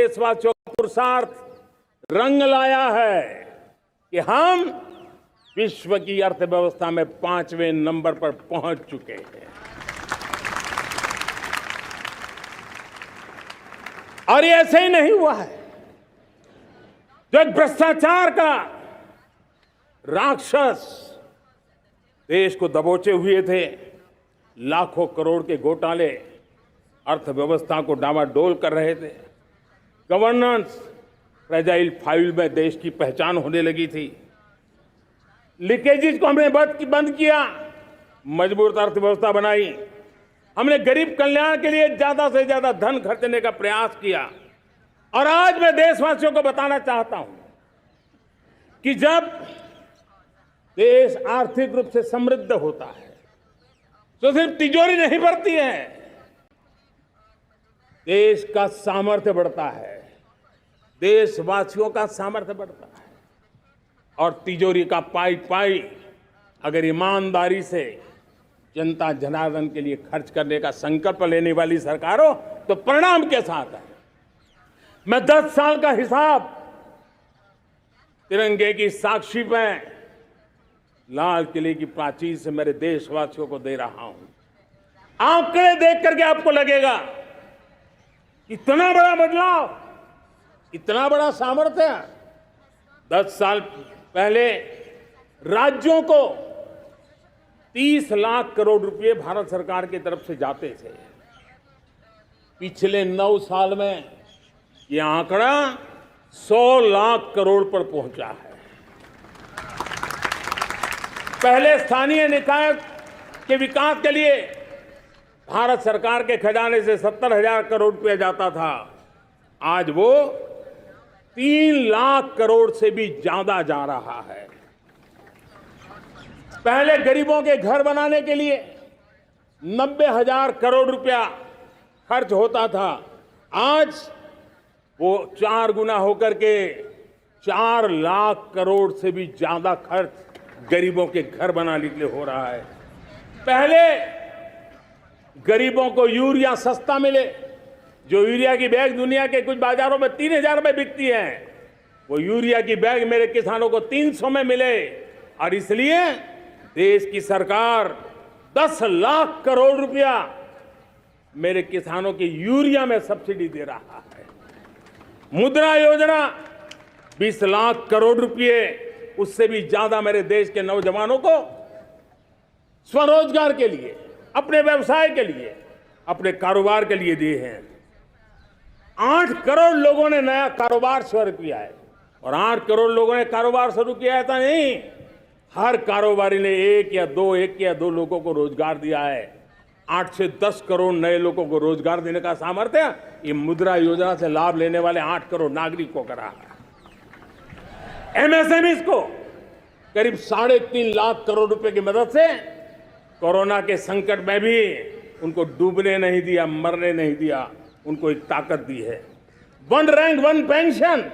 देशवासियों का पुरुषार्थ रंग लाया है कि हम विश्व की अर्थव्यवस्था में 5वें नंबर पर पहुंच चुके हैं। और ये ऐसे ही नहीं हुआ है। जो एक भ्रष्टाचार का राक्षस देश को दबोचे हुए थे, लाखों करोड़ के घोटाले अर्थव्यवस्था को डामाडोल कर रहे थे, गवर्नेंस फ्रेजाइल फाइल में देश की पहचान होने लगी थी, लीकेजेस को हमने बंद किया, मजबूत अर्थव्यवस्था बनाई, हमने गरीब कल्याण के लिए ज्यादा से ज्यादा धन खर्चने का प्रयास किया। और आज मैं देशवासियों को बताना चाहता हूं कि जब देश आर्थिक रूप से समृद्ध होता है तो सिर्फ तिजोरी नहीं बढ़ती है, देश का सामर्थ्य बढ़ता है, देशवासियों का सामर्थ्य बढ़ता है। और तिजोरी का पाई पाई अगर ईमानदारी से जनता जनार्दन के लिए खर्च करने का संकल्प लेने वाली सरकार हो तो परिणाम के साथ है। मैं 10 साल का हिसाब तिरंगे की साक्षी में लाल किले की प्राचीर से मेरे देशवासियों को दे रहा हूं। आंकड़े देख करके आपको लगेगा इतना बड़ा बदलाव, इतना बड़ा सामर्थ्य। 10 साल पहले राज्यों को 30 लाख करोड़ रुपए भारत सरकार की तरफ से जाते थे। पिछले 9 साल में यह आंकड़ा 100 लाख करोड़ पर पहुंचा है। पहले स्थानीय निकाय के विकास के लिए भारत सरकार के खजाने से 70,000 करोड़ रुपया जाता था, आज वो 3 लाख करोड़ से भी ज्यादा जा रहा है। पहले गरीबों के घर बनाने के लिए 90,000 करोड़ रुपया खर्च होता था, आज वो 4 गुना होकर के 4 लाख करोड़ से भी ज्यादा खर्च गरीबों के घर बनाने के लिए हो रहा है। पहले गरीबों को यूरिया सस्ता मिले, जो यूरिया की बैग दुनिया के कुछ बाजारों में 3,000 में बिकती है, वो यूरिया की बैग मेरे किसानों को 300 में मिले। और इसलिए देश की सरकार 10 लाख करोड़ रुपया मेरे किसानों की यूरिया में सब्सिडी दे रहा है। मुद्रा योजना 20 लाख करोड़ रुपए, उससे भी ज्यादा मेरे देश के नौजवानों को स्वरोजगार के लिए, अपने व्यवसाय के लिए, अपने कारोबार के लिए दिए हैं। 8 करोड़ लोगों ने नया कारोबार शुरू किया है। और 8 करोड़ लोगों ने कारोबार शुरू किया ऐसा नहीं, हर कारोबारी ने एक या दो लोगों को रोजगार दिया है। 8 से 10 करोड़ नए लोगों को रोजगार देने का सामर्थ्य ये मुद्रा योजना से लाभ लेने वाले 8 करोड़ नागरिकों को रहा है। एमएसएमई को करीब 3.5 लाख करोड़ रुपए की मदद से कोरोना के संकट में भी उनको डूबने नहीं दिया, मरने नहीं दिया, उनको एक ताकत दी है। 1 रैंक 1 पेंशन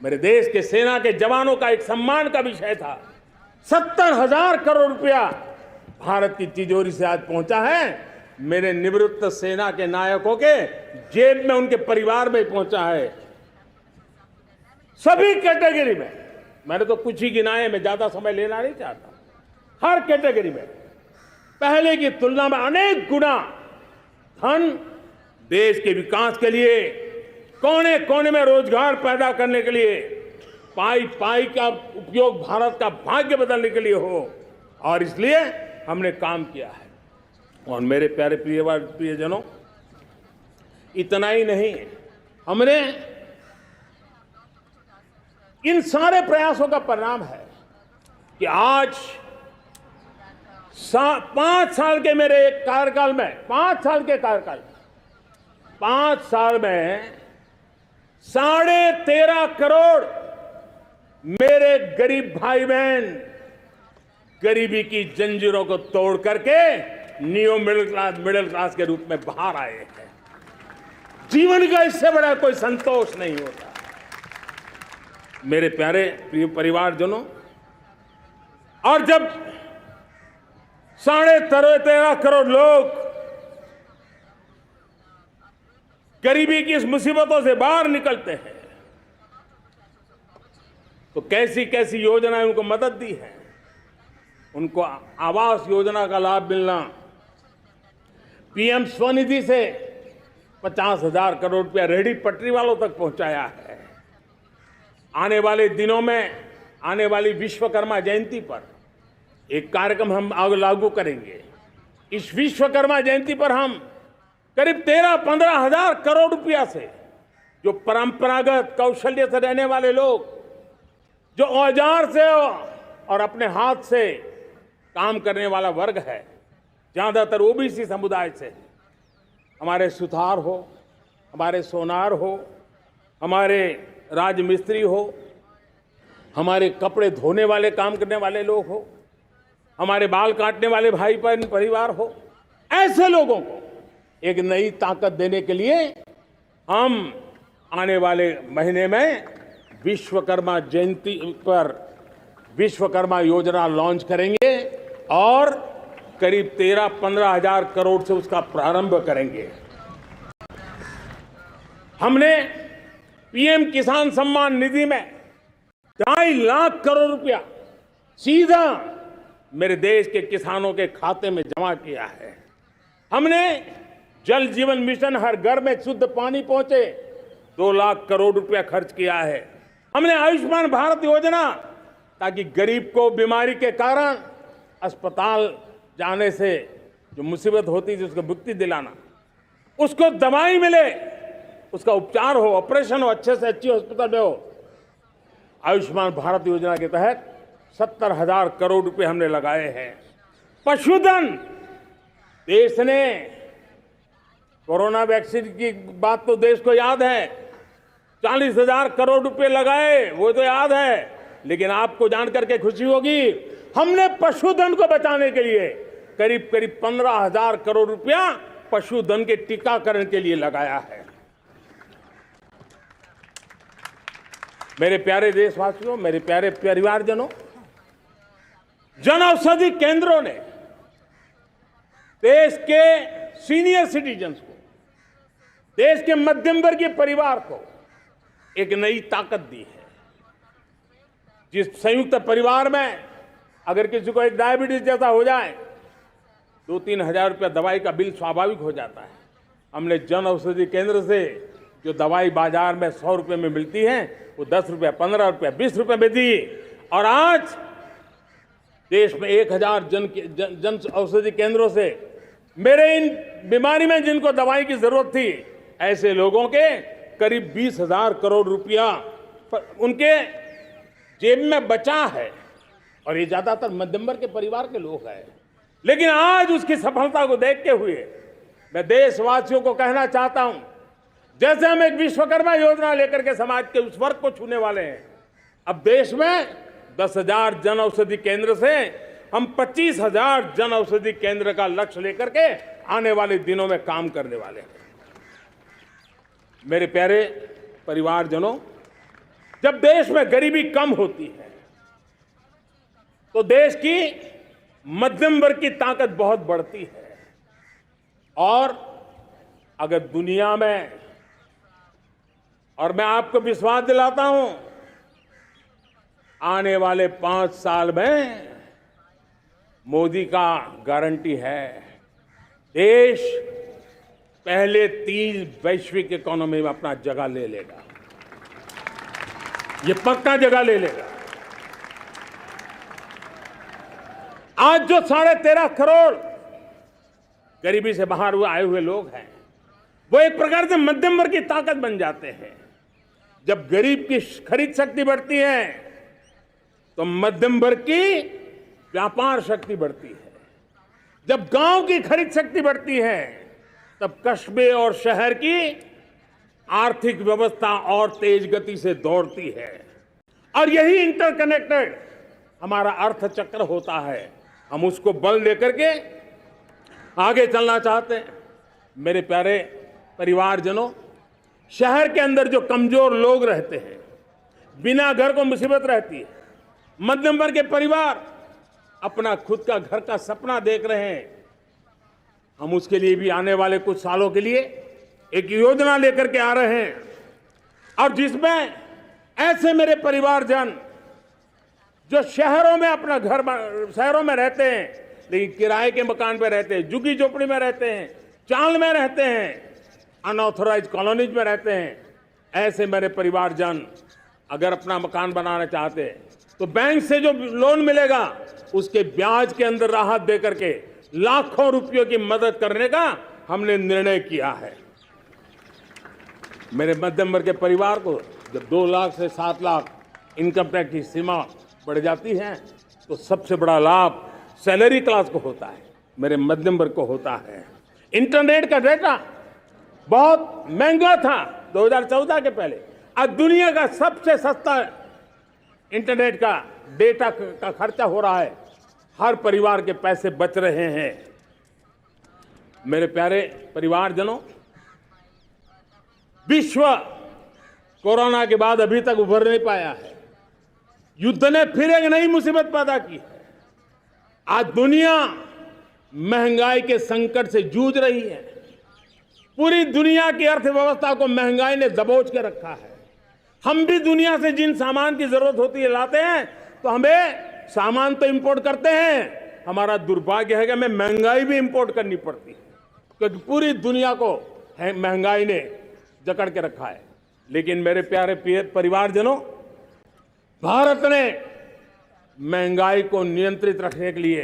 मेरे देश के सेना के जवानों का एक सम्मान का विषय था। 70,000 करोड़ रुपया भारत की तिजोरी से आज पहुंचा है, मेरे निवृत्त सेना के नायकों के जेब में, उनके परिवार में पहुंचा है। सभी कैटेगरी में, मैंने तो कुछ ही गिनाए, मैं ज्यादा समय लेना नहीं चाहता। हर कैटेगरी में पहले की तुलना में अनेक गुना धन देश के विकास के लिए, कोने कोने में रोजगार पैदा करने के लिए, पाई पाई का उपयोग भारत का भाग्य बदलने के लिए हो, और इसलिए हमने काम किया है। और मेरे प्यारे प्रियजनों, इतना ही नहीं, हमने इन सारे प्रयासों का परिणाम है कि आज 5 साल के मेरे कार्यकाल में, 5 साल के कार्यकाल में, 5 साल में 13.5 करोड़ मेरे गरीब भाई बहन गरीबी की जंजीरों को तोड़ करके न्यू मिडिल क्लास के रूप में बाहर आए हैं। जीवन का इससे बड़ा कोई संतोष नहीं होता। मेरे प्यारे प्रिय परिवारजनों, और जब 13.5 करोड़ लोग गरीबी की इस मुसीबतों से बाहर निकलते हैं, तो कैसी कैसी योजनाएं उनको मदद दी है। उनको आवास योजना का लाभ मिलना, पीएम स्वनिधि से 50,000 करोड़ रुपया रेहड़ी पटरी वालों तक पहुंचाया है। आने वाले दिनों में, आने वाली विश्वकर्मा जयंती पर एक कार्यक्रम हम लागू करेंगे। इस विश्वकर्मा जयंती पर हम करीब 13-15 हजार करोड़ रुपया से जो परंपरागत कौशल्य से रहने वाले लोग, जो औजार से और अपने हाथ से काम करने वाला वर्ग है, ज्यादातर ओबीसी समुदाय से, हमारे सुथार हो, हमारे सोनार हो, हमारे राजमिस्त्री हो, हमारे कपड़े धोने वाले काम करने वाले लोग हो, हमारे बाल काटने वाले भाई बहन परिवार हो, ऐसे लोगों को एक नई ताकत देने के लिए हम आने वाले महीने में विश्वकर्मा जयंती पर विश्वकर्मा योजना लॉन्च करेंगे और करीब 13-15 हजार करोड़ से उसका प्रारंभ करेंगे। हमने पीएम किसान सम्मान निधि में 2.5 लाख करोड़ रुपया सीधा मेरे देश के किसानों के खाते में जमा किया है। हमने जल जीवन मिशन, हर घर में शुद्ध पानी पहुंचे, 2 लाख करोड़ रुपया खर्च किया है। हमने आयुष्मान भारत योजना, ताकि गरीब को बीमारी के कारण अस्पताल जाने से जो मुसीबत होती थी उसको मुक्ति दिलाना, उसको दवाई मिले, उसका उपचार हो, ऑपरेशन हो, अच्छे से अच्छी हॉस्पिटल में हो। आयुष्मान भारत योजना के तहत 70,000 करोड़ रुपए हमने लगाए हैं। पशुधन, देश ने कोरोना वैक्सीन की बात तो देश को याद है, 40,000 करोड़ रुपए लगाए, वो तो याद है। लेकिन आपको जानकर के खुशी होगी, हमने पशुधन को बचाने के लिए करीब 15,000 करोड़ रुपया पशुधन के टीकाकरण के लिए लगाया है। मेरे प्यारे देशवासियों, मेरे प्यारे परिवारजनों, जन औषधि केंद्रों ने देश के सीनियर सिटीजन्स को, देश के मध्यम वर्गीय परिवार को एक नई ताकत दी है। जिस संयुक्त परिवार में अगर किसी को एक डायबिटीज जैसा हो जाए, 2-3 हजार रुपया दवाई का बिल स्वाभाविक हो जाता है। हमने जन औषधि केंद्र से जो दवाई बाजार में 100 रुपये में मिलती है, वो 10 रुपया, 15 रुपया, 20 रुपये में दी। और आज देश में 1,000 जन औषधि केंद्रों से मेरे इन बीमारी में जिनको दवाई की जरूरत थी, ऐसे लोगों के करीब 20,000 करोड़ रुपया उनके जेब में बचा है। और ये ज्यादातर मध्यम वर्ग के परिवार के लोग हैं। लेकिन आज उसकी सफलता को देखते हुए मैं देशवासियों को कहना चाहता हूं, जैसे हम एक विश्वकर्मा योजना लेकर के समाज के उस वर्ग को छूने वाले हैं, अब देश में 10,000 जन औषधि केंद्र से हम 25,000 जन औषधि केंद्र का लक्ष्य लेकर के आने वाले दिनों में काम करने वाले हैं। मेरे प्यारे परिवारजनों, जब देश में गरीबी कम होती है तो देश की मध्यम वर्ग की ताकत बहुत बढ़ती है। और अगर दुनिया में, और मैं आपको विश्वास दिलाता हूं, आने वाले 5 साल में मोदी का गारंटी है, देश पहले 3 वैश्विक इकोनॉमी में अपना जगह ले लेगा। ये पक्का जगह ले लेगा। आज जो 13.5 करोड़ गरीबी से बाहर आए हुए लोग हैं, वो एक प्रकार से मध्यम वर्ग की ताकत बन जाते हैं। जब गरीब की खरीद शक्ति बढ़ती है तो मध्यम वर्ग की व्यापार शक्ति बढ़ती है। जब गांव की खरीद शक्ति बढ़ती है तब कस्बे और शहर की आर्थिक व्यवस्था और तेज गति से दौड़ती है। और यही इंटरकनेक्टेड हमारा अर्थचक्र होता है। हम उसको बल देकर के आगे चलना चाहते हैं। मेरे प्यारे परिवारजनों, शहर के अंदर जो कमजोर लोग रहते हैं, बिना घर को मुसीबत रहती है, मध्यम वर्ग के परिवार अपना खुद का घर का सपना देख रहे हैं, हम उसके लिए भी आने वाले कुछ सालों के लिए एक योजना लेकर के आ रहे हैं और जिसमें ऐसे मेरे परिवारजन जो शहरों में अपना घर शहरों में रहते हैं लेकिन किराए के मकान पे रहते हैं, झुग्गी झोपड़ी में रहते हैं, चाल में रहते हैं, अनऑथोराइज कॉलोनीज में रहते हैं, ऐसे मेरे परिवारजन अगर अपना मकान बनाना चाहते हैं तो बैंक से जो लोन मिलेगा उसके ब्याज के अंदर राहत दे करके लाखों रुपयों की मदद करने का हमने निर्णय किया है। मेरे मध्यम वर्ग के परिवार को जब 2 लाख से 7 लाख इनकम टैक्स की सीमा बढ़ जाती है तो सबसे बड़ा लाभ सैलरी क्लास को होता है, मेरे मध्यम वर्ग को होता है। इंटरनेट का डेटा बहुत महंगा था 2014 के पहले, आज दुनिया का सबसे सस्ता इंटरनेट का डेटा का खर्चा हो रहा है, हर परिवार के पैसे बच रहे हैं। मेरे प्यारे परिवारजनों, विश्व कोरोना के बाद अभी तक उभर नहीं पाया है। युद्ध ने फिर एक नई मुसीबत पैदा की है। आज दुनिया महंगाई के संकट से जूझ रही है। पूरी दुनिया की अर्थव्यवस्था को महंगाई ने दबोच के रखा है। हम भी दुनिया से जिन सामान की जरूरत होती है लाते हैं तो हमें सामान तो इंपोर्ट करते हैं, हमारा दुर्भाग्य है कि हमें महंगाई भी इंपोर्ट करनी पड़ती है क्योंकि पूरी दुनिया को महंगाई ने जकड़ के रखा है। लेकिन मेरे प्यारे परिवारजनों, भारत ने महंगाई को नियंत्रित रखने के लिए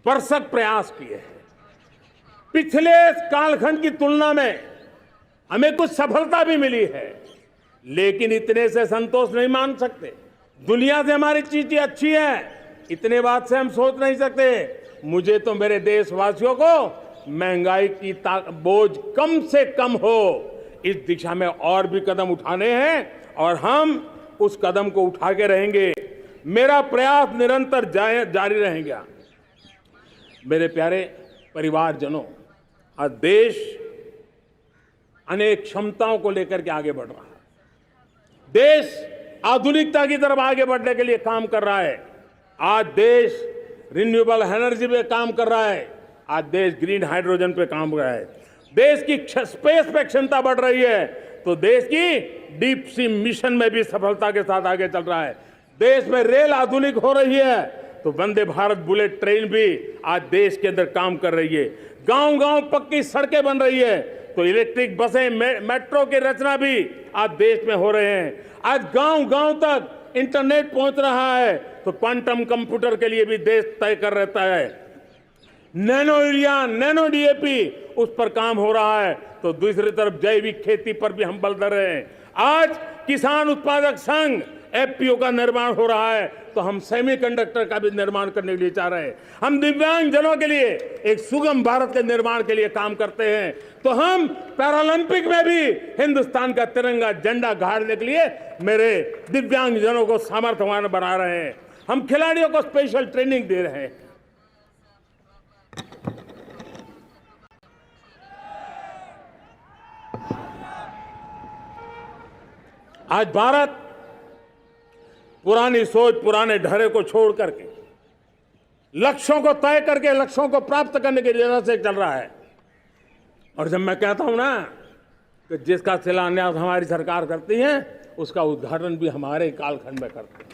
भरसक प्रयास किए हैं। पिछले कालखंड की तुलना में हमें कुछ सफलता भी मिली है, लेकिन इतने से संतोष नहीं मान सकते। दुनिया से हमारी चीजें अच्छी है, इतने बात से हम सोच नहीं सकते। मुझे तो मेरे देशवासियों को महंगाई की बोझ कम से कम हो, इस दिशा में और भी कदम उठाने हैं और हम उस कदम को उठा के रहेंगे। मेरा प्रयास निरंतर जारी रहेगा। मेरे प्यारे परिवारजनों, आज देश अनेक क्षमताओं को लेकर के आगे बढ़ रहा है। देश आधुनिकता की तरफ आगे बढ़ने के लिए काम कर रहा है। आज देश रिन्यूएबल एनर्जी पे काम कर रहा है, आज देश ग्रीन हाइड्रोजन पे काम कर रहा है। देश की स्पेस पे क्षमता बढ़ रही है तो देश की डीप सी मिशन में भी सफलता के साथ आगे चल रहा है। देश में रेल आधुनिक हो रही है तो वंदे भारत बुलेट ट्रेन भी आज देश के अंदर काम कर रही है। गांव-गांव पक्की सड़कें बन रही है तो इलेक्ट्रिक बसें, मेट्रो की रचना भी आज देश में हो रहे हैं। आज गांव-गांव तक इंटरनेट पहुंच रहा है तो क्वांटम कंप्यूटर के लिए भी देश तय कर रहता है। नैनो यूरिया, नैनो डीएपी उस पर काम हो रहा है तो दूसरी तरफ जैविक खेती पर भी हम बल दे रहे हैं। आज किसान उत्पादक संघ एफपीओ का निर्माण हो रहा है तो हम सेमीकंडक्टर का भी निर्माण करने के लिए चाह रहे हैं। हम दिव्यांग जनों के लिए एक सुगम भारत के निर्माण के लिए काम करते हैं तो हम पैरालंपिक में भी हिंदुस्तान का तिरंगा झंडा गाड़ने के लिए मेरे दिव्यांग जनों को सामर्थ्यवान बना रहे हैं। हम खिलाड़ियों को स्पेशल ट्रेनिंग दे रहे हैं। आज भारत पुरानी सोच, पुराने ढर्रे को छोड़ करके लक्ष्यों को तय करके लक्ष्यों को प्राप्त करने की राह से चल रहा है। और जब मैं कहता हूं ना कि जिसका शिलान्यास हमारी सरकार करती है उसका उद्घाटन भी हमारे कालखंड में करते हैं।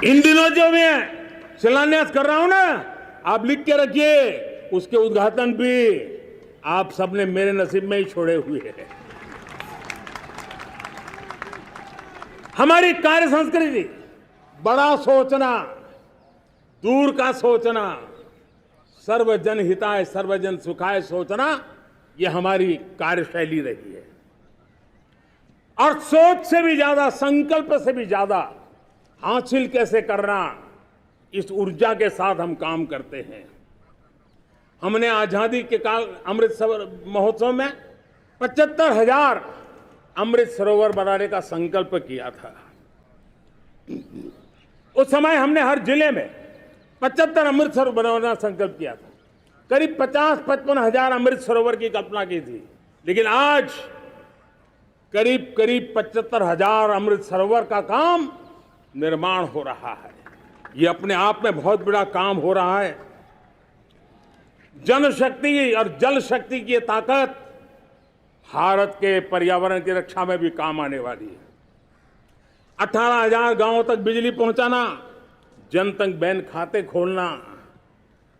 इन दिनों जो मैं शिलान्यास कर रहा हूं ना, आप लिख के रखिए, उसके उद्घाटन भी आप सबने मेरे नसीब में ही छोड़े हुए हैं। हमारी कार्य संस्कृति बड़ा सोचना, दूर का सोचना, सर्वजन हिताय सर्वजन सुखाय सोचना, यह हमारी कार्यशैली रही है। और सोच से भी ज्यादा, संकल्प से भी ज्यादा हासिल कैसे करना, इस ऊर्जा के साथ हम काम करते हैं। हमने आजादी के काल अमृत महोत्सव में 75,000 अमृत सरोवर बनाने का संकल्प किया था। उस समय हमने हर जिले में 75 अमृत सरोवर बनाना संकल्प किया था। करीब 50-55 हजार अमृत सरोवर की कल्पना की थी, लेकिन आज करीब 75,000 अमृत सरोवर का काम निर्माण हो रहा है। ये अपने आप में बहुत बड़ा काम हो रहा है। जनशक्ति और जल शक्ति की ताकत भारत के पर्यावरण की रक्षा में भी काम आने वाली है। 18,000 गांवों तक बिजली पहुंचाना, जनधन बैंक खाते खोलना,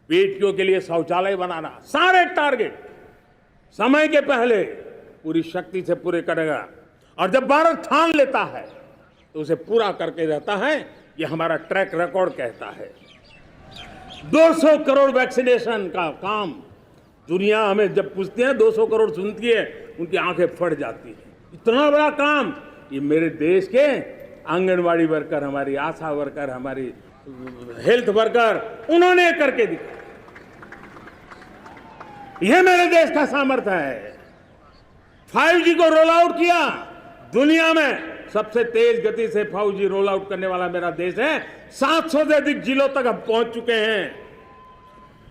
बेटियों के लिए शौचालय बनाना, सारे टारगेट समय के पहले पूरी शक्ति से पूरे करेगा। और जब भारत ठान लेता है तो उसे पूरा करके रहता है, ये हमारा ट्रैक रिकॉर्ड कहता है। 200 करोड़ वैक्सीनेशन का काम, दुनिया हमें जब पूछती है 200 करोड़ सुनती है, उनकी आंखें फट जाती है। इतना बड़ा काम ये मेरे देश के आंगनवाड़ी वर्कर, हमारी आशा वर्कर, हमारी हेल्थ वर्कर, उन्होंने करके दिखाया। यह मेरे देश का सामर्थ्य है। 5G को रोल आउट किया, दुनिया में सबसे तेज गति से 5G रोल आउट करने वाला मेरा देश है। 700 से अधिक जिलों तक हम पहुंच चुके हैं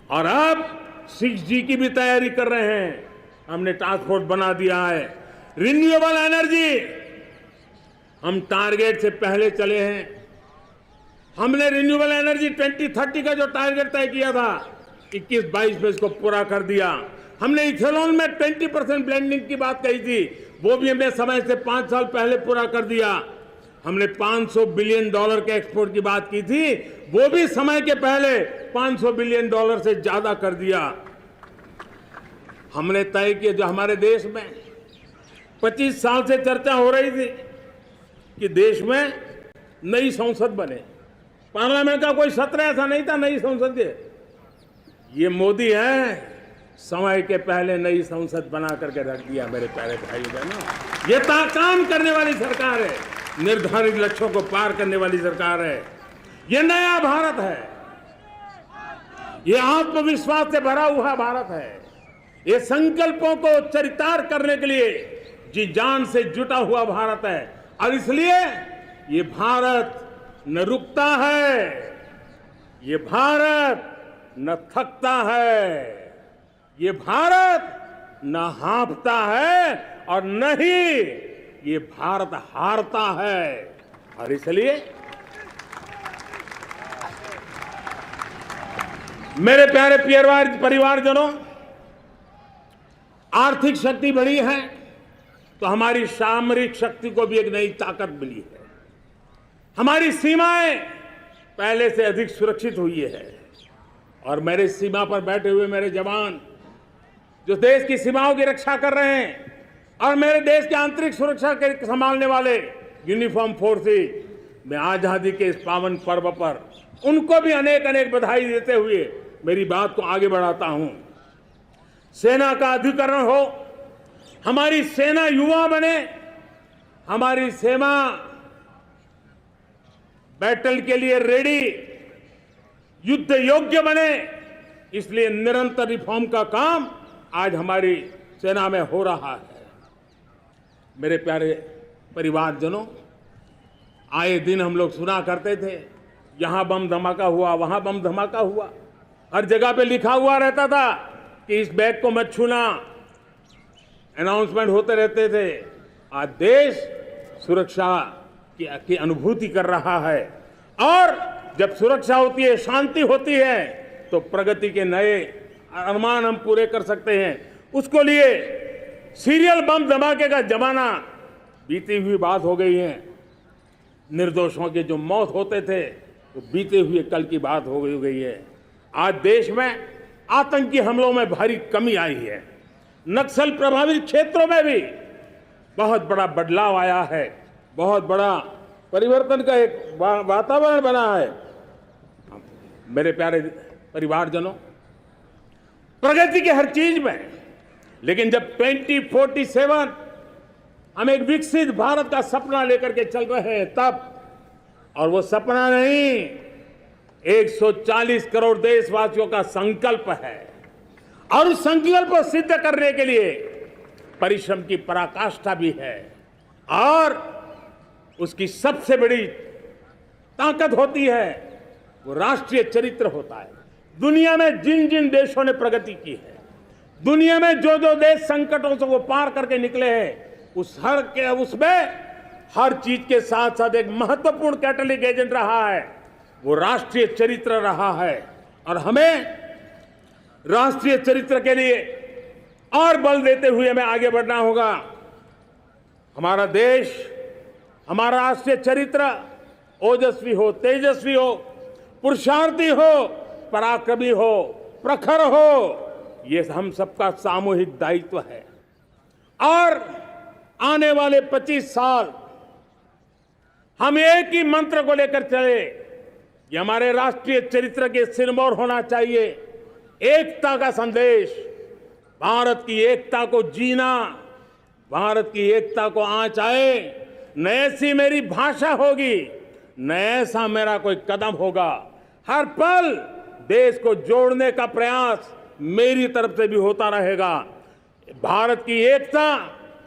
और अब 6G की भी तैयारी कर रहे हैं। हमने टास्क फोर्स बना दिया है। रिन्यूएबल एनर्जी, हम टारगेट से पहले चले हैं। हमने रिन्यूएबल एनर्जी 2030 का जो टारगेट तय किया था, 21-22 में इसको पूरा कर दिया। हमने इथेनॉल में 20% ब्लेंडिंग की बात कही थी, वो भी हमने समय से 5 साल पहले पूरा कर दिया। हमने $500 बिलियन के एक्सपोर्ट की बात की थी, वो भी समय के पहले $500 बिलियन से ज्यादा कर दिया। हमने तय किया, जो हमारे देश में 25 साल से चर्चा हो रही थी कि देश में नई संसद बने, पार्लियामेंट का कोई सत्र ऐसा नहीं था नई संसद के। ये मोदी है, समय के पहले नई संसद बना करके रख दिया। मेरे प्यारे भाई बहनों, ये काम करने वाली सरकार है, निर्धारित लक्ष्यों को पार करने वाली सरकार है। ये नया भारत है, ये आत्मविश्वास से भरा हुआ भारत है, ये संकल्पों को चरितार्थ करने के लिए जी जान से जुटा हुआ भारत है। और इसलिए ये भारत न रुकता है, ये भारत न थकता है, ये भारत न हाँफता है और न ही ये भारत हारता है। और इसलिए मेरे प्यारे परिवारजनों, आर्थिक शक्ति बढ़ी है तो हमारी सामरिक शक्ति को भी एक नई ताकत मिली है। हमारी सीमाएं पहले से अधिक सुरक्षित हुई है और मेरे सीमा पर बैठे हुए मेरे जवान जो देश की सीमाओं की रक्षा कर रहे हैं और मेरे देश की आंतरिक सुरक्षा के संभालने वाले यूनिफॉर्म फोर्सेस, मैं आजादी के इस पावन पर्व पर उनको भी अनेक अनेक बधाई देते हुए मेरी बात को आगे बढ़ाता हूं। सेना का अधिकरण हो, हमारी सेना युवा बने, हमारी सेना बैटल के लिए रेडी, युद्ध योग्य बने, इसलिए निरंतर रिफॉर्म का काम आज हमारी सेना में हो रहा है। मेरे प्यारे परिवारजनों, आए दिन हम लोग सुना करते थे, यहां बम धमाका हुआ, वहां बम धमाका हुआ, हर जगह पे लिखा हुआ रहता था कि इस बैग को मत छूना, अनाउंसमेंट होते रहते थे। आज देश सुरक्षा की अनुभूति कर रहा है और जब सुरक्षा होती है, शांति होती है, तो प्रगति के नए अरमान हम पूरे कर सकते हैं। उसको लिए सीरियल बम धमाके का जमाना बीती हुई बात हो गई है। निर्दोषों के जो मौत होते थे वो बीते हुए कल की बात हो गई है। आज देश में आतंकी हमलों में भारी कमी आई है। नक्सल प्रभावित क्षेत्रों में भी बहुत बड़ा बदलाव आया है, बहुत बड़ा परिवर्तन का एक वातावरण बना है। मेरे प्यारे परिवारजनों, प्रगति की हर चीज में, लेकिन जब 2047 हम एक विकसित भारत का सपना लेकर के चल रहे हैं तब, और वो सपना नहीं, 140 करोड़ देशवासियों का संकल्प है और उस संकल्प को सिद्ध करने के लिए परिश्रम की पराकाष्ठा भी है। और उसकी सबसे बड़ी ताकत होती है वो राष्ट्रीय चरित्र होता है। दुनिया में जिन जिन देशों ने प्रगति की है, दुनिया में जो जो देश संकटों से वो पार करके निकले हैं, उसमें हर चीज के साथ साथ एक महत्वपूर्ण कैटलिक एजेंट रहा है, वो राष्ट्रीय चरित्र रहा है। और हमें राष्ट्रीय चरित्र के लिए और बल देते हुए हमें आगे बढ़ना होगा। हमारा देश, हमारा राष्ट्रीय चरित्र ओजस्वी हो, तेजस्वी हो, पुरुषार्थी हो, पराक्रमी हो, प्रखर हो, ये हम सबका सामूहिक दायित्व है। और आने वाले 25 साल हम एक ही मंत्र को लेकर चले, ये हमारे राष्ट्रीय चरित्र के सिरमौर होना चाहिए। एकता का संदेश, भारत की एकता को जीना, भारत की एकता को आंच आए, न ऐसी मेरी भाषा होगी, न ऐसा मेरा कोई कदम होगा। हर पल देश को जोड़ने का प्रयास मेरी तरफ से भी होता रहेगा। भारत की एकता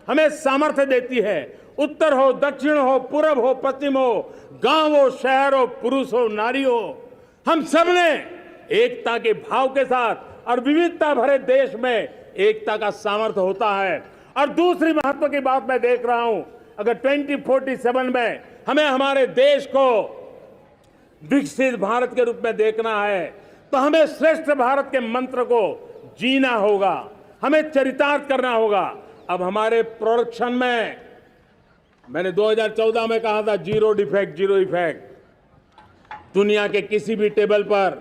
हमें सामर्थ्य देती है। उत्तर हो, दक्षिण हो, पूर्व हो, पश्चिम हो, गांव हो, शहर हो, पुरुष हो, नारी हो, हम सब ने एकता के भाव के साथ और विविधता भरे देश में एकता का सामर्थ्य होता है। और दूसरी महत्व की बात मैं देख रहा हूं, अगर 2047 में हमें हमारे देश को विकसित भारत के रूप में देखना है, तो हमें श्रेष्ठ भारत के मंत्र को जीना होगा, हमें चरितार्थ करना होगा। अब हमारे प्रोडक्शन में, मैंने 2014 में कहा था जीरो डिफेक्ट, जीरो इफेक्ट। दुनिया के किसी भी टेबल पर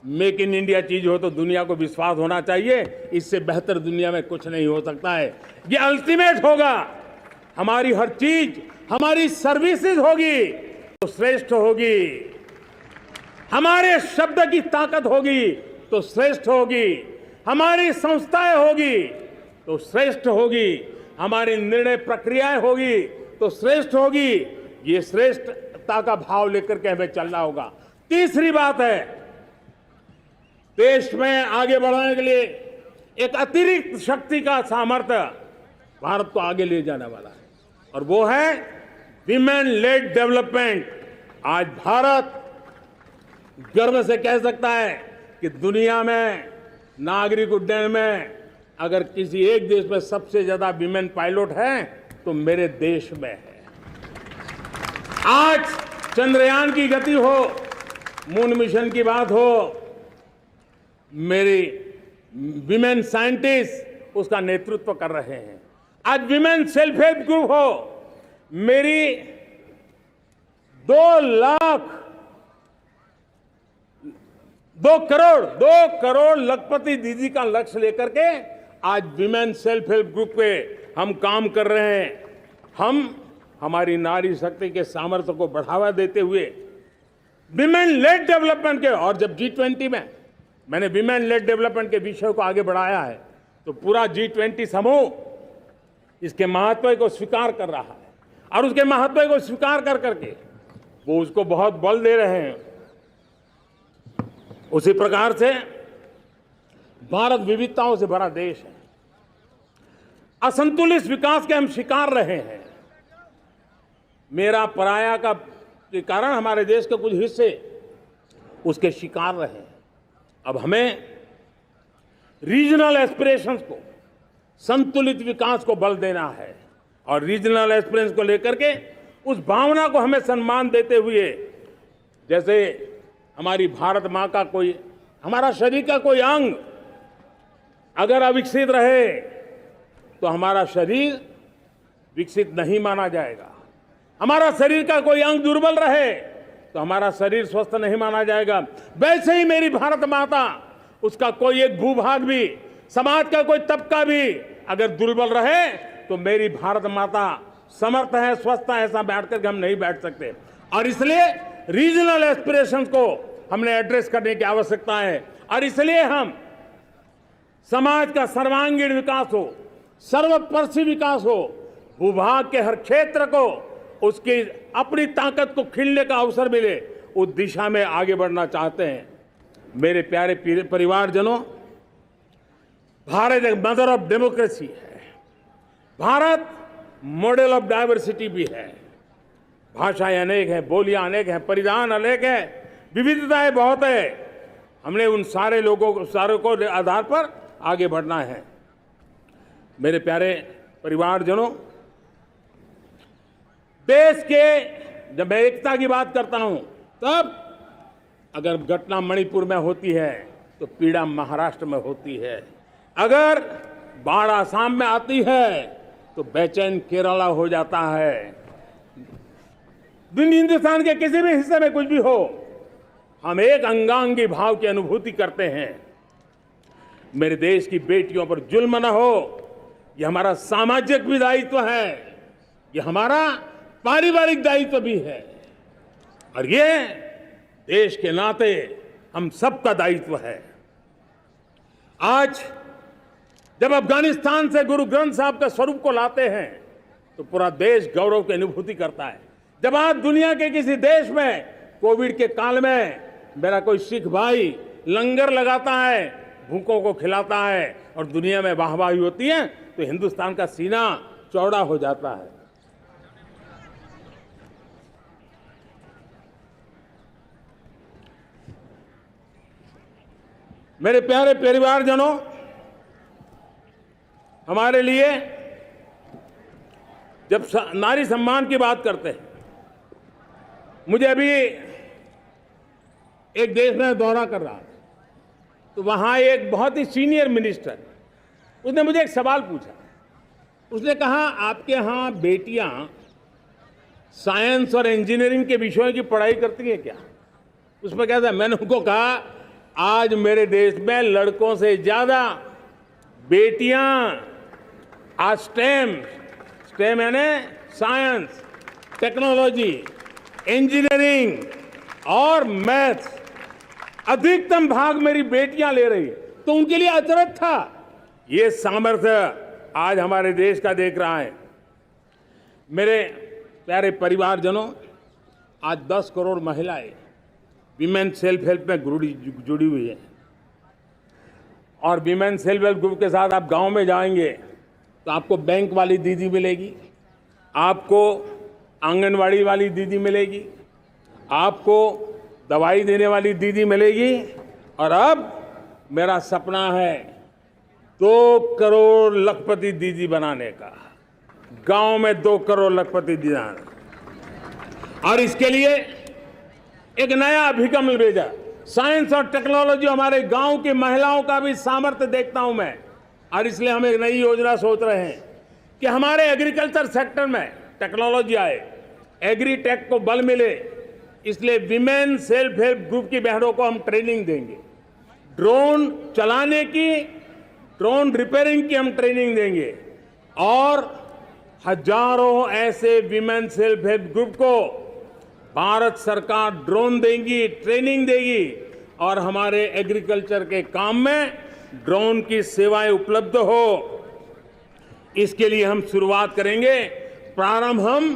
मेक इन इंडिया चीज हो तो दुनिया को विश्वास होना चाहिए, इससे बेहतर दुनिया में कुछ नहीं हो सकता है। ये अल्टीमेट होगा। हमारी हर चीज, हमारी सर्विसेज होगी तो श्रेष्ठ होगी, हमारे शब्द की ताकत होगी तो श्रेष्ठ होगी, हमारी संस्थाएं होगी तो श्रेष्ठ होगी, हमारी निर्णय प्रक्रियाएं होगी तो श्रेष्ठ होगी। ये श्रेष्ठता का भाव लेकर के हमें चलना होगा। तीसरी बात है, देश में आगे बढ़ाने के लिए एक अतिरिक्त शक्ति का सामर्थ्य भारत को आगे ले जाने वाला है, और वो है विमेन लेड डेवलपमेंट। आज भारत गर्व से कह सकता है कि दुनिया में नागरिक उड्डयन में अगर किसी एक देश में सबसे ज्यादा विमेन पायलट हैं तो मेरे देश में है। आज चंद्रयान की गति हो, मून मिशन की बात हो, मेरी विमेन साइंटिस्ट उसका नेतृत्व कर रहे हैं। आज विमेन सेल्फ हेल्प ग्रुप हो, मेरी 2 करोड़ लखपति दीदी का लक्ष्य लेकर के आज विमेन सेल्फ हेल्प ग्रुप पे हम काम कर रहे हैं। हम हमारी नारी शक्ति के सामर्थ्य को बढ़ावा देते हुए विमेन लेड डेवलपमेंट के, और जब G20 में मैंने विमेन लेड डेवलपमेंट के विषय को आगे बढ़ाया है तो पूरा G20 समूह इसके महत्व को स्वीकार कर रहा है, और उसके महत्व को स्वीकार कर करके वो उसको बहुत बल दे रहे हैं। उसी प्रकार से भारत विविधताओं से भरा देश है। असंतुलित विकास के हम शिकार रहे हैं। मेरा पराया का के कारण हमारे देश के कुछ हिस्से उसके शिकार रहे हैं। अब हमें रीजनल एस्पिरेशंस को, संतुलित विकास को बल देना है, और रीजनल एस्पिरेशंस को लेकर के उस भावना को हमें सम्मान देते हुए, जैसे हमारी भारत माँ का कोई, हमारा शरीर का कोई अंग अगर अविकसित रहे तो हमारा शरीर विकसित नहीं माना जाएगा। हमारा शरीर का कोई अंग दुर्बल रहे तो हमारा शरीर स्वस्थ नहीं माना जाएगा। वैसे ही मेरी भारत माता, उसका कोई एक भूभाग भी, समाज का कोई तबका भी अगर दुर्बल रहे तो मेरी भारत माता समर्थ है, स्वस्थ है, ऐसा बैठ करके हम नहीं बैठ सकते। और इसलिए रीजनल एस्पिरेशंस को हमने एड्रेस करने की आवश्यकता है, और इसलिए हम समाज का सर्वांगीण विकास हो, सर्वस्पर्शी विकास हो, भूभाग के हर क्षेत्र को उसकी अपनी ताकत को खिलने का अवसर मिले, उस दिशा में आगे बढ़ना चाहते हैं। मेरे प्यारे परिवारजनों, भारत एक मदर ऑफ डेमोक्रेसी है। भारत मॉडल ऑफ डाइवर्सिटी भी है। भाषाएं अनेक हैं, बोलियां अनेक हैं, परिधान अनेक है, विविधताएं बहुत है। हमने उन सारे को आधार पर आगे बढ़ना है। मेरे प्यारे परिवारजनों, देश के जब मैं एकता की बात करता हूं, तब अगर घटना मणिपुर में होती है तो पीड़ा महाराष्ट्र में होती है। अगर बाढ़ आसाम में आती है तो बेचैन केरला हो जाता है। हिंदुस्तान के किसी भी हिस्से में कुछ भी हो, हम एक अंगांगी भाव की अनुभूति करते हैं। मेरे देश की बेटियों पर जुल्म न हो, यह हमारा सामाजिक भी दायित्व है, यह हमारा पारिवारिक दायित्व भी है, और ये देश के नाते हम सबका दायित्व है। आज जब अफगानिस्तान से गुरु ग्रंथ साहब के स्वरूप को लाते हैं तो पूरा देश गौरव की अनुभूति करता है। जब आज दुनिया के किसी देश में कोविड के काल में मेरा कोई सिख भाई लंगर लगाता है, भूखों को खिलाता है और दुनिया में वाहवाही होती है, तो हिंदुस्तान का सीना चौड़ा हो जाता है। मेरे प्यारे परिवारजनों, हमारे लिए जब नारी सम्मान की बात करते हैं, मुझे अभी एक देश में दौरा कर रहा था, तो वहां एक बहुत ही सीनियर मिनिस्टर, उसने मुझे एक सवाल पूछा। उसने कहा, आपके यहाँ बेटियां साइंस और इंजीनियरिंग के विषयों की पढ़ाई करती हैं क्या? उसमें क्या था? मैंने उनको कहा, आज मेरे देश में लड़कों से ज्यादा बेटियां आज स्टेम यानी साइंस, टेक्नोलॉजी, इंजीनियरिंग और मैथ्स, अधिकतम भाग मेरी बेटियां ले रही है। तो उनके लिए अचरज था। ये सामर्थ्य आज हमारे देश का देख रहा है। मेरे प्यारे परिवारजनों, आज 10 करोड़ महिलाएं विमेन सेल्फ हेल्प में जुड़ी हुई है, और विमेन सेल्फ हेल्प ग्रुप के साथ आप गांव में जाएंगे तो आपको बैंक वाली दीदी मिलेगी, आपको आंगनवाड़ी वाली दीदी मिलेगी, आपको दवाई देने वाली दीदी मिलेगी, और अब मेरा सपना है 2 करोड़ लखपति दीदी बनाने का, गांव में 2 करोड़ लखपति दीदी, और इसके लिए एक नया अभिगम भेजा। साइंस और टेक्नोलॉजी, हमारे गांव की महिलाओं का भी सामर्थ्य देखता हूं मैं, और इसलिए हम एक नई योजना सोच रहे हैं कि हमारे एग्रीकल्चर सेक्टर में टेक्नोलॉजी आए, एग्री टेक को बल मिले। इसलिए विमेन सेल्फ हेल्प ग्रुप की बहनों को हम ट्रेनिंग देंगे, ड्रोन चलाने की, ड्रोन रिपेयरिंग की हम ट्रेनिंग देंगे, और हजारों ऐसे विमेन सेल्फ हेल्प ग्रुप को भारत सरकार ड्रोन देगी, ट्रेनिंग देगी, और हमारे एग्रीकल्चर के काम में ड्रोन की सेवाएं उपलब्ध हो। इसके लिए हम शुरुआत करेंगे। प्रारंभ हम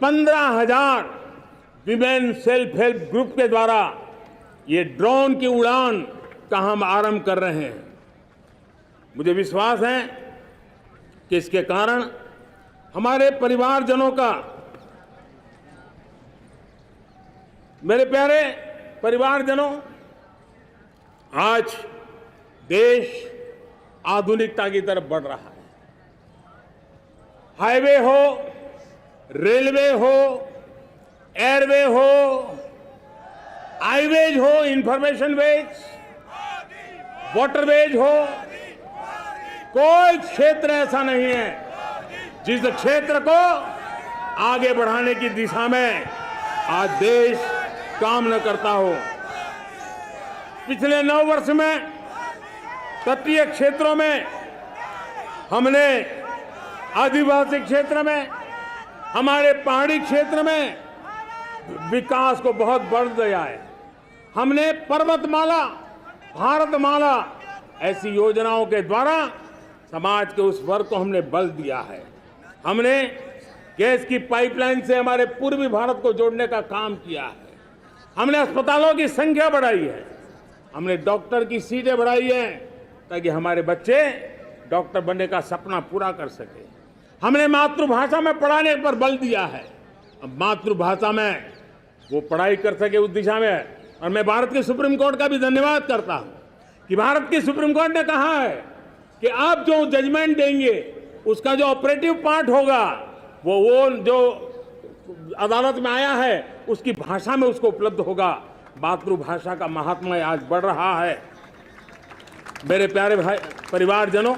15,000 विमेन सेल्फ हेल्प ग्रुप के द्वारा ये ड्रोन की उड़ान का हम आरंभ कर रहे हैं। मुझे विश्वास है कि इसके कारण हमारे परिवारजनों का, मेरे प्यारे परिवारजनों, आज देश आधुनिकता की तरफ बढ़ रहा है। हाईवे हो, रेलवे हो, एयरवे हो, हाईवेज हो, इंफॉर्मेशन वेज, वाटरवेज हो, कोई क्षेत्र ऐसा नहीं है जिस क्षेत्र को आगे बढ़ाने की दिशा में आज देश काम न करता हो। पिछले 9 वर्ष में तटीय क्षेत्रों में हमने, आदिवासी क्षेत्र में, हमारे पहाड़ी क्षेत्र में विकास को बहुत बढ़ दिया है। हमने पर्वतमाला, भारतमाला ऐसी योजनाओं के द्वारा समाज के उस वर्ग को हमने बल दिया है। हमने गैस की पाइपलाइन से हमारे पूर्वी भारत को जोड़ने का काम किया है। हमने अस्पतालों की संख्या बढ़ाई है, हमने डॉक्टर की सीटें बढ़ाई है ताकि हमारे बच्चे डॉक्टर बनने का सपना पूरा कर सके। हमने मातृभाषा में पढ़ाने पर बल दिया है, अब मातृभाषा में वो पढ़ाई कर सके उस दिशा में। और मैं भारत के सुप्रीम कोर्ट का भी धन्यवाद करता हूं कि भारत की सुप्रीम कोर्ट ने कहा है कि आप जो जजमेंट देंगे उसका जो ऑपरेटिव पार्ट होगा वो जो अदालत में आया है उसकी भाषा में उसको उपलब्ध होगा। मातृभाषा का महात्म्य आज बढ़ रहा है। मेरे प्यारे भाई परिवारजनों,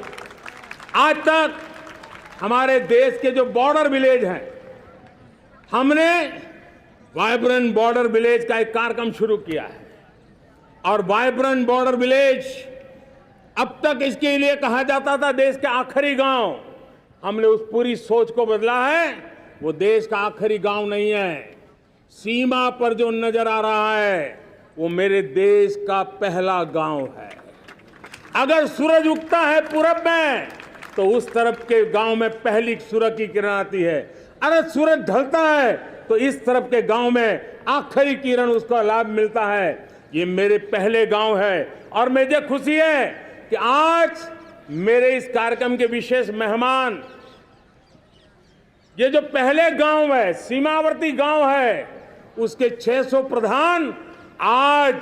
आज तक हमारे देश के जो बॉर्डर विलेज हैं, हमने वाइब्रेंट बॉर्डर विलेज का एक कार्यक्रम शुरू किया है और वाइब्रेंट बॉर्डर विलेज अब तक इसके लिए कहा जाता था देश के आखिरी गांव। हमने उस पूरी सोच को बदला है। वो देश का आखिरी गांव नहीं है। सीमा पर जो नजर आ रहा है वो मेरे देश का पहला गांव है। अगर सूरज उगता है पूरब में तो उस तरफ के गांव में पहली सूरज की किरण आती है। अगर सूरज ढलता है तो इस तरफ के गांव में आखिरी किरण उसका लाभ मिलता है। ये मेरे पहले गांव है और मुझे खुशी है कि आज मेरे इस कार्यक्रम के विशेष मेहमान, ये जो पहले गांव है, सीमावर्ती गांव है, उसके 600 प्रधान आज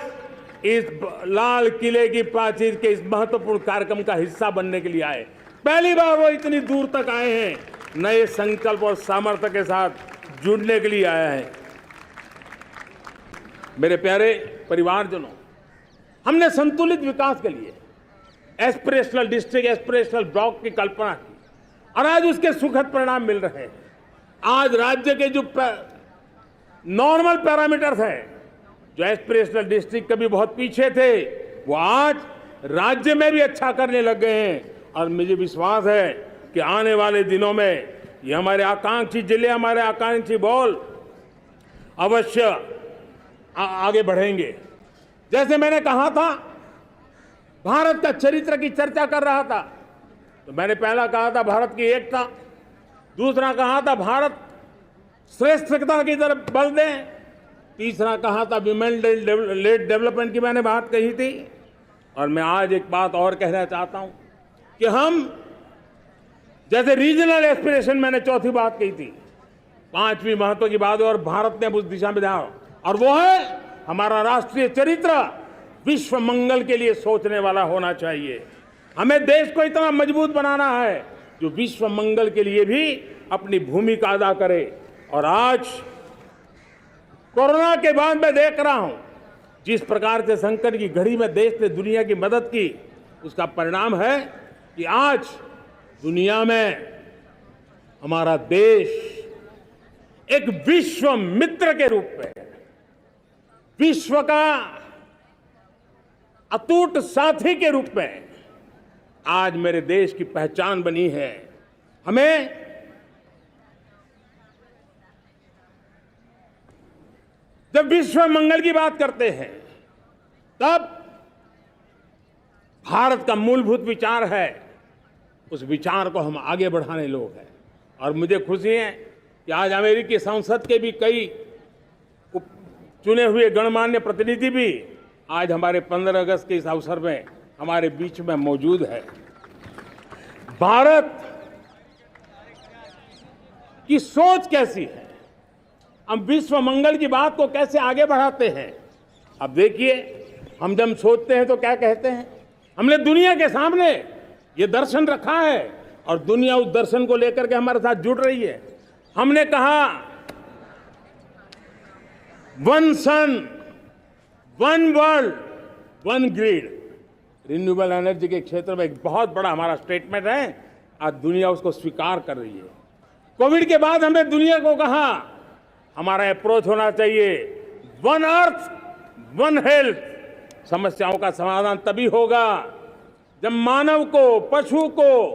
इस लाल किले की प्राचीर के इस महत्वपूर्ण कार्यक्रम का हिस्सा बनने के लिए आए। पहली बार वो इतनी दूर तक आए हैं, नए संकल्प और सामर्थ्य के साथ जुड़ने के लिए आया है। मेरे प्यारे परिवारजनों, हमने संतुलित विकास के लिए एस्पिरेशनल डिस्ट्रिक्ट, एस्पिरेशनल ब्लॉक की कल्पना की और आज उसके सुखद परिणाम मिल रहे हैं। आज राज्य के जो नॉर्मल पैरामीटर्स हैं, जो एस्पिरेशनल डिस्ट्रिक्ट कभी बहुत पीछे थे, वो आज राज्य में भी अच्छा करने लग गए हैं और मुझे विश्वास है कि आने वाले दिनों में ये हमारे आकांक्षी जिले, हमारे आकांक्षी बॉल अवश्य आगे बढ़ेंगे। जैसे मैंने कहा था, भारत का चरित्र की चर्चा कर रहा था तो मैंने पहला कहा था भारत की एकता, दूसरा कहा था भारत श्रेष्ठता की तरफ बल दें, तीसरा कहा था विमेन लेड डेवलपमेंट की मैंने बात कही थी। और मैं आज एक बात और कहना चाहता हूं कि हम जैसे रीजनल एस्पिरेशन, मैंने चौथी बात कही थी, पांचवी महत्व की बात, और भारत ने उस दिशा में जाओ, और वो है हमारा राष्ट्रीय चरित्र विश्व मंगल के लिए सोचने वाला होना चाहिए। हमें देश को इतना मजबूत बनाना है जो विश्व मंगल के लिए भी अपनी भूमिका अदा करे। और आज कोरोना के बाद मैं देख रहा हूं जिस प्रकार से संकट की घड़ी में देश ने दुनिया की मदद की, उसका परिणाम है कि आज दुनिया में हमारा देश एक विश्व मित्र के रूप में, विश्व का अटूट साथी के रूप में आज मेरे देश की पहचान बनी है। हमें जब विश्व मंगल की बात करते हैं तब भारत का मूलभूत विचार है, उस विचार को हम आगे बढ़ाने लोग हैं। और मुझे खुशी है कि आज अमेरिकी संसद के भी कई चुने हुए गणमान्य प्रतिनिधि भी आज हमारे 15 अगस्त के इस अवसर में हमारे बीच में मौजूद है। भारत की सोच कैसी है, हम विश्व मंगल की बात को कैसे आगे बढ़ाते हैं। अब देखिए, हम जब सोचते हैं तो क्या कहते हैं, हमने दुनिया के सामने ये दर्शन रखा है और दुनिया उस दर्शन को लेकर के हमारे साथ जुड़ रही है। हमने कहा one sun, one world, one grid. Renewable energy के क्षेत्र में एक बहुत बड़ा हमारा स्टेटमेंट है, आज दुनिया उसको स्वीकार कर रही है। कोविड के बाद हमें दुनिया को कहा हमारा अप्रोच होना चाहिए वन अर्थ, वन हेल्थ। समस्याओं का समाधान तभी होगा जब मानव को, पशु को,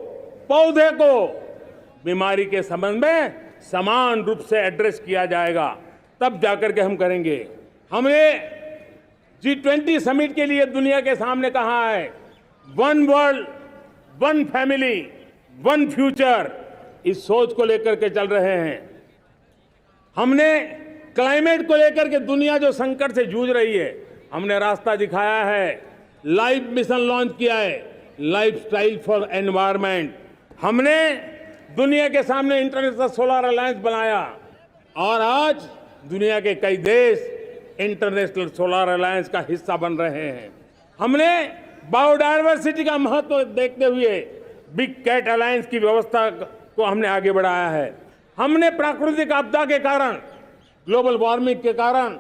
पौधे को बीमारी के संबंध में समान रूप से एड्रेस किया जाएगा, तब जाकर के हम करेंगे। हमने G20 समिट के लिए दुनिया के सामने कहा है one world, one family, one future. इस सोच को लेकर के चल रहे हैं। हमने क्लाइमेट को लेकर के दुनिया जो संकट से जूझ रही है, हमने रास्ता दिखाया है, लाइफ मिशन लॉन्च किया है, लाइफस्टाइल फॉर एनवायरनमेंट। हमने दुनिया के सामने इंटरनेशनल सोलर अलायंस बनाया और आज दुनिया के कई देश इंटरनेशनल सोलर अलायंस का हिस्सा बन रहे हैं। हमने बायोडायवर्सिटी का महत्व देखते हुए बिग कैट अलायंस की व्यवस्था को हमने आगे बढ़ाया है। हमने प्राकृतिक आपदा के कारण, ग्लोबल वार्मिंग के कारण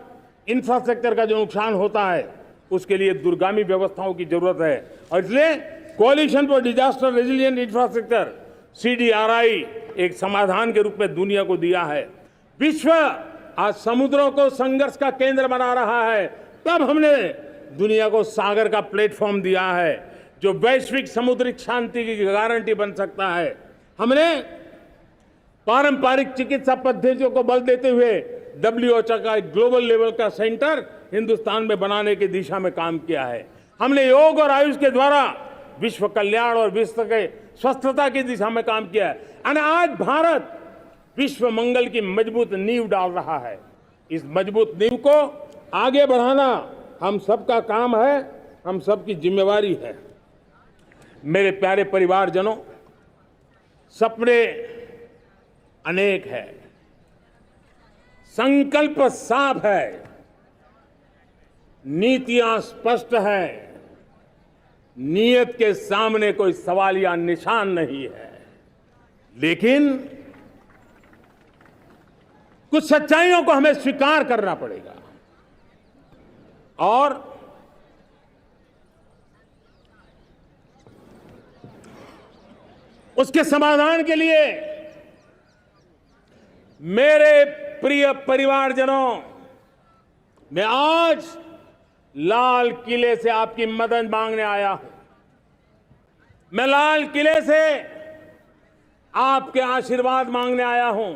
इंफ्रास्ट्रक्चर का जो नुकसान होता है, उसके लिए दूरगामी व्यवस्थाओं की जरूरत है और इसलिए coalition for disaster resilient infrastructure CDRI एक समाधान के रूप में दुनिया को दिया है। विश्व आज समुद्रों को संघर्ष का केंद्र बना रहा है, तब हमने दुनिया को सागर का प्लेटफॉर्म दिया है जो वैश्विक समुद्री शांति की गारंटी बन सकता है। हमने पारंपरिक चिकित्सा पद्धतियों को बल देते हुए WHO का एक ग्लोबल लेवल का सेंटर हिंदुस्तान में बनाने की दिशा में काम किया है। हमने योग और आयुष के द्वारा विश्व कल्याण और विश्व के स्वस्थता की दिशा में काम किया है और आज भारत विश्व मंगल की मजबूत नींव डाल रहा है। इस मजबूत नींव को आगे बढ़ाना हम सबका काम है, हम सबकी जिम्मेवारी है। मेरे प्यारे परिवारजनों, सपने अनेक है, संकल्प साफ है, नीतियां स्पष्ट है, नियत के सामने कोई सवाल या निशान नहीं है, लेकिन कुछ सच्चाइयों को हमें स्वीकार करना पड़ेगा और उसके समाधान के लिए मेरे प्रिय परिवारजनों, मैं आज लाल किले से आपकी मदद मांगने आया हूं। मैं लाल किले से आपके आशीर्वाद मांगने आया हूं,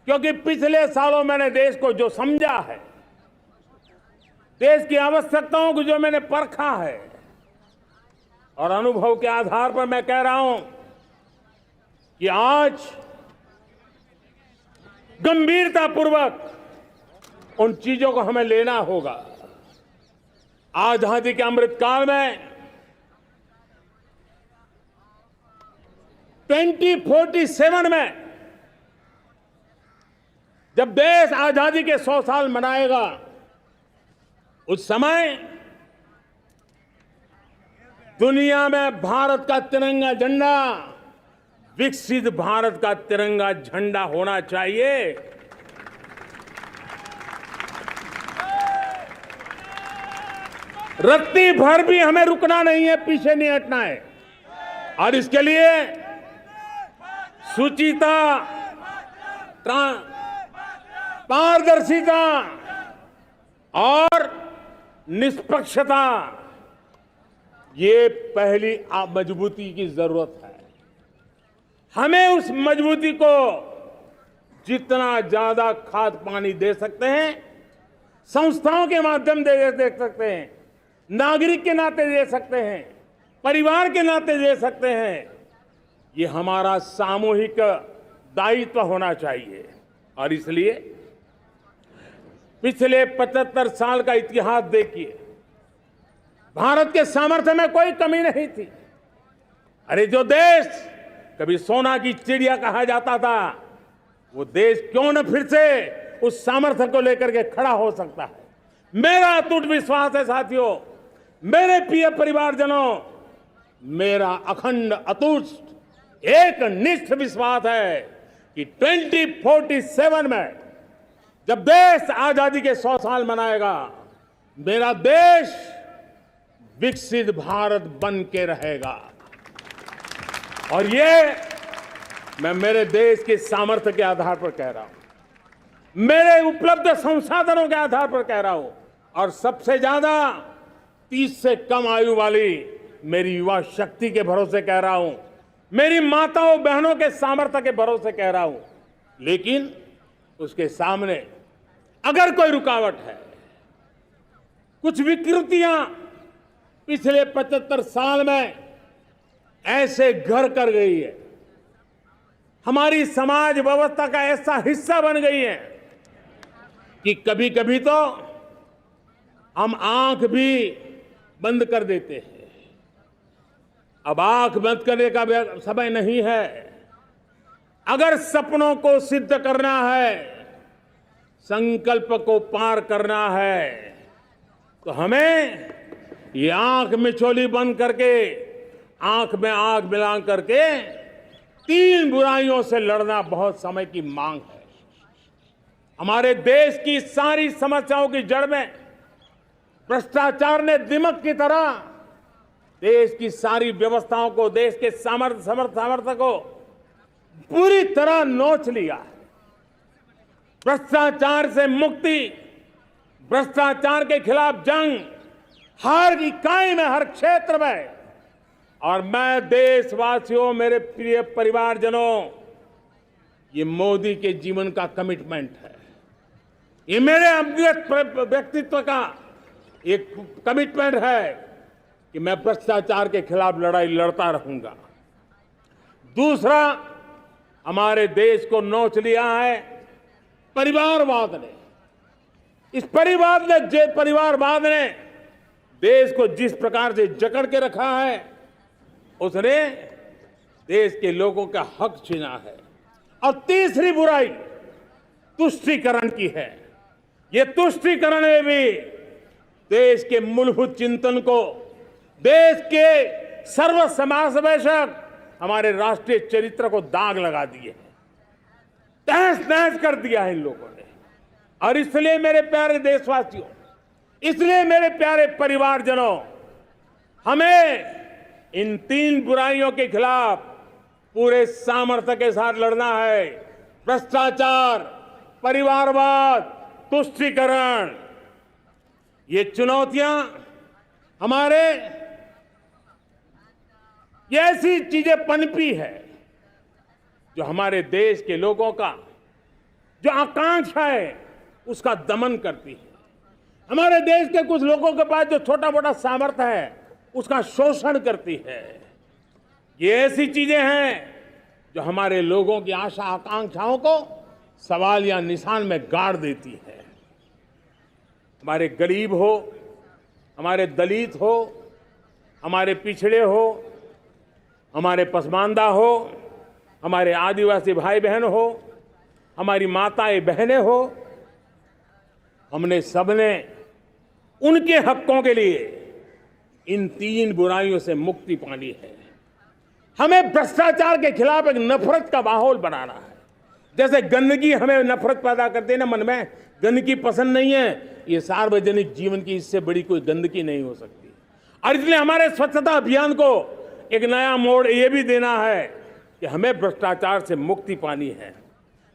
क्योंकि पिछले सालों मैंने देश को जो समझा है, देश की आवश्यकताओं को जो मैंने परखा है और अनुभव के आधार पर मैं कह रहा हूं कि आज गंभीरतापूर्वक उन चीजों को हमें लेना होगा। आजादी के अमृतकाल में 2047 में जब देश आजादी के 100 साल मनाएगा, उस समय दुनिया में भारत का तिरंगा झंडा विकसित भारत का तिरंगा झंडा होना चाहिए। रत्ती भर भी हमें रुकना नहीं है, पीछे नहीं हटना है और इसके लिए शुचिता, पारदर्शिता और निष्पक्षता, ये पहली मजबूती की जरूरत है। हमें उस मजबूती को जितना ज्यादा खाद पानी दे सकते हैं, संस्थाओं के माध्यम से दे सकते हैं, नागरिक के नाते दे सकते हैं, परिवार के नाते दे सकते हैं, ये हमारा सामूहिक दायित्व होना चाहिए। और इसलिए पिछले 75 साल का इतिहास देखिए, भारत के सामर्थ्य में कोई कमी नहीं थी। अरे जो देश कभी सोना की चिड़िया कहा जाता था, वो देश क्यों न फिर से उस सामर्थ्य को लेकर के खड़ा हो सकता है। मेरा अटूट विश्वास है साथियों, मेरे प्रिय परिवारजनों, मेरा अखंड अटूट एक निष्ठ विश्वास है कि 2047 में जब देश आजादी के 100 साल मनाएगा, मेरा देश विकसित भारत बन के रहेगा। और ये मैं मेरे देश के सामर्थ्य के आधार पर कह रहा हूं, मेरे उपलब्ध संसाधनों के आधार पर कह रहा हूं और सबसे ज्यादा 30 से कम आयु वाली मेरी युवा शक्ति के भरोसे कह रहा हूं, मेरी माताओं बहनों के सामर्थ्य के भरोसे कह रहा हूं। लेकिन उसके सामने अगर कोई रुकावट है, कुछ विकृतियां पिछले 75 साल में ऐसे घर कर गई है, हमारी समाज व्यवस्था का ऐसा हिस्सा बन गई है कि कभी कभी तो हम आंख भी बंद कर देते हैं। अब आंख बंद करने का समय नहीं है। अगर सपनों को सिद्ध करना है, संकल्प को पार करना है, तो हमें ये आंख मिचौली बंद करके, आंख में आंख मिला करके 3 बुराइयों से लड़ना बहुत समय की मांग है। हमारे देश की सारी समस्याओं की जड़ में भ्रष्टाचार ने दीमक की तरह देश की सारी व्यवस्थाओं को, देश के सामर्थ्य को पूरी तरह नोच लिया है। भ्रष्टाचार से मुक्ति, भ्रष्टाचार के खिलाफ जंग हर इकाई में, हर क्षेत्र में। और मैं देशवासियों, मेरे प्रिय परिवारजनों, ये मोदी के जीवन का कमिटमेंट है। ये मेरे व्यक्तित्व का एक कमिटमेंट है कि मैं भ्रष्टाचार के खिलाफ लड़ाई लड़ता रहूंगा। दूसरा, हमारे देश को नोच लिया है परिवारवाद ने। इस परिवारवाद ने देश को जिस प्रकार से जकड़ के रखा है, उसने देश के लोगों का हक छीना है। और तीसरी बुराई तुष्टीकरण की है। ये तुष्टीकरण में भी देश के मूलभूत चिंतन को, देश के सर्व समावेशक हमारे राष्ट्रीय चरित्र को दाग लगा दिए हैं, तहस नहस कर दिया है इन लोगों ने। और इसलिए मेरे प्यारे देशवासियों, इसलिए मेरे प्यारे परिवारजनों, हमें इन तीन बुराइयों के खिलाफ पूरे सामर्थ्य के साथ लड़ना है। भ्रष्टाचार, परिवारवाद, तुष्टीकरण, ये चुनौतियां हमारे, ये ऐसी चीजें पनपी है जो हमारे देश के लोगों का जो आकांक्षा है उसका दमन करती है। हमारे देश के कुछ लोगों के पास जो छोटा मोटा सामर्थ्य है उसका शोषण करती है। ये ऐसी चीजें हैं जो हमारे लोगों की आशा आकांक्षाओं को सवाल या निशान में गाड़ देती है। हमारे गरीब हो, हमारे दलित हो, हमारे पिछड़े हो, हमारे पसमानदा हो, हमारे आदिवासी भाई बहन हो, हमारी माताएं बहनें हो, हमने सबने उनके हकों के लिए इन तीन बुराइयों से मुक्ति पानी है। हमें भ्रष्टाचार के खिलाफ एक नफरत का माहौल बनाना है। जैसे गंदगी हमें नफरत पैदा करती है ना, मन में गंदगी पसंद नहीं है, ये सार्वजनिक जीवन की इससे बड़ी कोई गंदगी नहीं हो सकती। और इसलिए हमारे स्वच्छता अभियान को एक नया मोड़ ये भी देना है कि हमें भ्रष्टाचार से मुक्ति पानी है।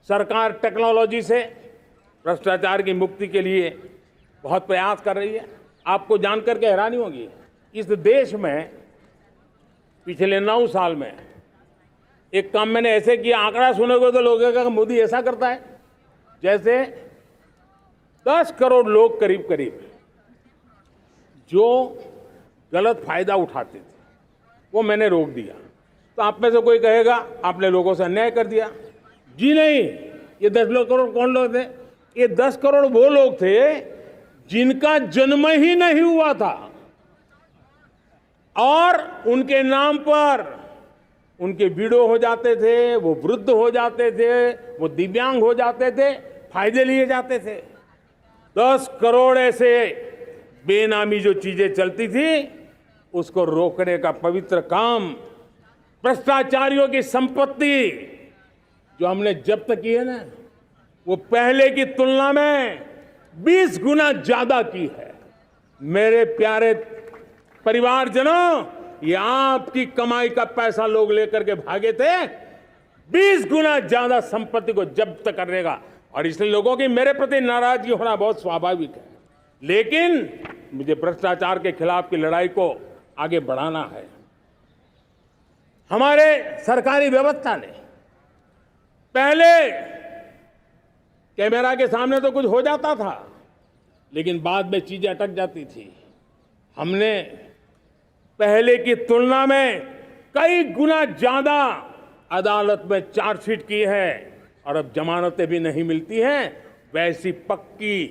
सरकार टेक्नोलॉजी से भ्रष्टाचार की मुक्ति के लिए बहुत प्रयास कर रही है। आपको जानकर के हैरानी होगी, इस देश में पिछले 9 साल में एक काम मैंने ऐसे किया, आंकड़ा सुनोगे तो लोगों का मोदी ऐसा करता है जैसे 10 करोड़ लोग करीब करीब जो गलत फायदा उठाते थे वो मैंने रोक दिया। तो आप में से कोई कहेगा आपने लोगों से अन्याय कर दिया। जी नहीं, ये 10 करोड़ कौन लोग थे? ये 10 करोड़ वो लोग थे जिनका जन्म ही नहीं हुआ था और उनके नाम पर उनके विडो हो जाते थे, वो वृद्ध हो जाते थे, वो दिव्यांग हो जाते थे, फायदे लिए जाते थे। 10 करोड़ ऐसे बेनामी जो चीजें चलती थी उसको रोकने का पवित्र काम, भ्रष्टाचारियों की संपत्ति जो हमने जब्त की है ना, वो पहले की तुलना में 20 गुना ज्यादा की है। मेरे प्यारे परिवारजनों, ये आपकी कमाई का पैसा लोग लेकर के भागे थे, 20 गुना ज्यादा संपत्ति को जब्त करने का। और इसलिए लोगों की मेरे प्रति नाराजगी होना बहुत स्वाभाविक है, लेकिन मुझे भ्रष्टाचार के खिलाफ की लड़ाई को आगे बढ़ाना है। हमारे सरकारी व्यवस्था ने पहले कैमरा के सामने तो कुछ हो जाता था, लेकिन बाद में चीजें अटक जाती थी। हमने पहले की तुलना में कई गुना ज्यादा अदालत में चार्जशीट की है और अब जमानतें भी नहीं मिलती हैं। वैसी पक्की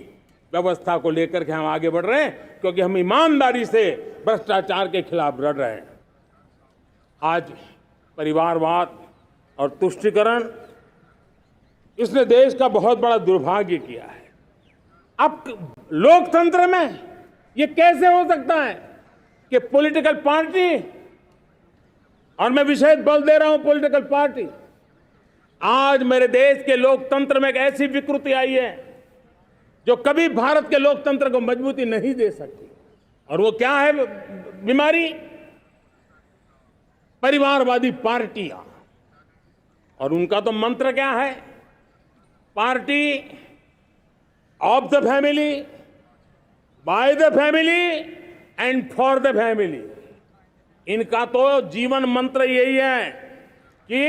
व्यवस्था को लेकर के हम आगे बढ़ रहे हैं, क्योंकि हम ईमानदारी से भ्रष्टाचार के खिलाफ लड़ रहे हैं। आज परिवारवाद और तुष्टीकरण, इसने देश का बहुत बड़ा दुर्भाग्य किया है। अब लोकतंत्र में ये कैसे हो सकता है कि पॉलिटिकल पार्टी, और मैं विशेष बल दे रहा हूं पॉलिटिकल पार्टी, आज मेरे देश के लोकतंत्र में एक ऐसी विकृति आई है जो कभी भारत के लोकतंत्र को मजबूती नहीं दे सकती। और वो क्या है बीमारी? परिवारवादी पार्टियां, और उनका तो मंत्र क्या है? Party of the family, by the family and for the family. इनका तो जीवन मंत्र यही है कि